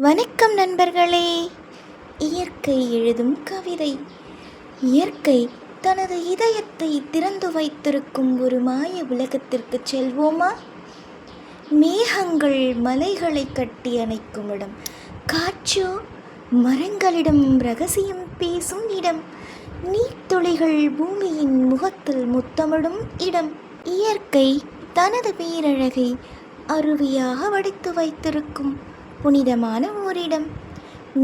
வணக்கம் நண்பர்களே. இயற்கை எழுதும் கவிதை. இயற்கை தனது இதயத்தை திறந்து வைத்திருக்கும் ஒரு மாய உலகத்திற்கு செல்வோமா? மேகங்கள் மலைகளை கட்டி அணைக்கும் இடம், காற்றோ மரங்களிடம் ரகசியம் பேசும் இடம், நீர்த்துளிகள் பூமியின் முகத்தில் முத்தமிடும் இடம். இயற்கை தனது பேரழகை அருவியாக வடித்து வைத்திருக்கும் புனிதமான ஓரிடம்.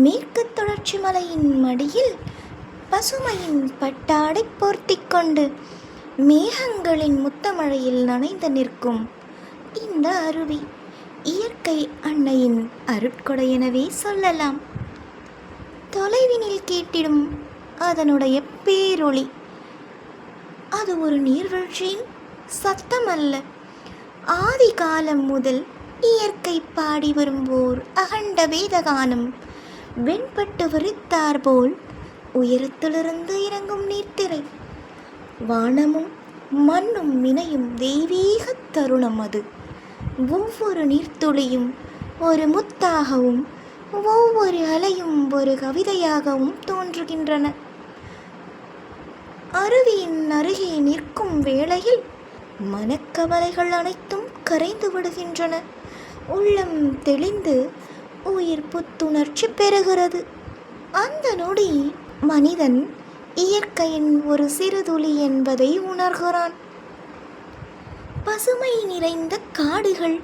மேற்கு தொடர்ச்சி மலையின் மடியில் பசுமையின் பட்டாடை போர்த்தி கொண்டு மேகங்களின் முத்தமழையில் நனைந்து நிற்கும் இந்த அருவி இயற்கை அன்னையின் அருட்கொடை எனவே சொல்லலாம். தொலைவினில் கேட்டிடும் அதனுடைய பேரொளி அது ஒரு நீர்வீழ்ச்சியின் சத்தம் அல்ல. ஆதி காலம் முதல் இயற்கை பாடி வரும்போர் அகண்ட வேதகானம். வெண்பட்டு விரித்தார் போல் உயரத்திலிருந்து இறங்கும் நீர்த்திரை. வானமும் மண்ணும் இணையும் தெய்வீக தருணம் அது. ஒவ்வொரு நீர்த்துளியும் ஒரு முத்தாகவும் ஒவ்வொரு அலையும் ஒரு கவிதையாகவும் தோன்றுகின்றன. அருவியின் அருகே நிற்கும் வேளையில் மனக்கவலைகள் அனைத்தும் கரைந்து விடுகின்றன. உள்ளம் தெளிந்து உயிர் புத்துணர்ச்சி பெறுகிறது. அந்த நொடி மனிதன் இயற்கையின் ஒரு சிறுதுளி என்பதை உணர்கிறான். பசுமை நிறைந்த காடுகள்,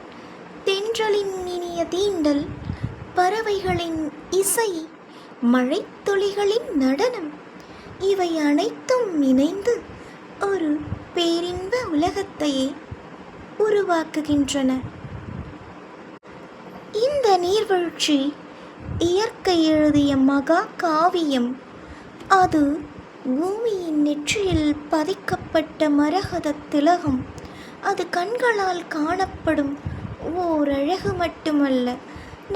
தென்றலின் இனிய தீண்டல், பறவைகளின் இசை, மழைத்துளிகளின் நடனம், இவை அனைத்தும் இணைந்து ஒரு பேரின்ப உலகத்தையே உருவாக்குகின்றன. இந்த நீர்வீழ்ச்சி இயற்கை எழுதிய மகா காவியம். அது பூமியின் நெற்றியில் பதிக்கப்பட்ட மரகத திலகம். அது கண்களால் காணப்படும் ஓர் அழகு மட்டுமல்ல,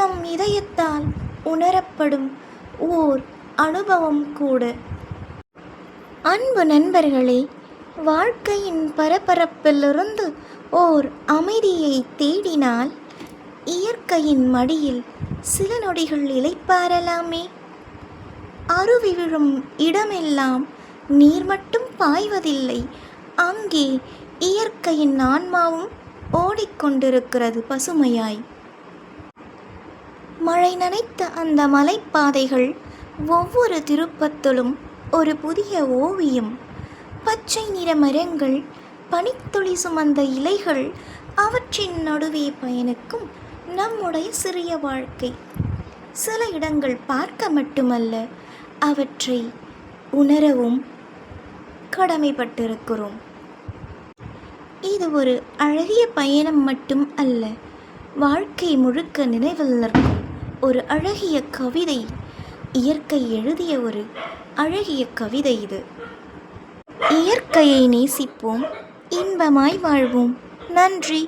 நம் இதயத்தால் உணரப்படும் ஓர் அனுபவம் கூட. அன்பு நண்பர்களே, வாழ்க்கையின் பரபரப்பிலிருந்து ஓர் அமைதியை தேடினால் இயற்கையின் மடியில் சில நொடிகள் இளைப்பாறலாமே. அருவி விழும் இடமெல்லாம் நீர் மட்டும் பாய்வதில்லை, அங்கே இயற்கையின் ஆன்மாவும் ஓடிக்கொண்டிருக்கிறது பசுமையாய். மழை நனைத்த அந்த மலைப்பாதைகள் ஒவ்வொரு திருப்பத்திலும் ஒரு புதிய ஓவியம். பச்சை நிற மரங்கள், பனித்துளி சுமந்த இலைகள், அவற்றின் நடுவே பயணிக்கும் நம்முடைய சிறிய வாழ்க்கை. சில இடங்கள் பார்க்க மட்டுமல்ல, அவற்றை உணரவும் கடமைப்பட்டிருக்கிறோம். இது ஒரு அழகிய பயணம் மட்டும் அல்ல, வாழ்க்கை முழுக்க நினைவில் நிற்கும் ஒரு அழகிய கவிதை. இயற்கை எழுதிய ஒரு அழகிய கவிதை இது. இயற்கையை நேசிப்போம், இன்பமாய் வாழ்வோம். நன்றி.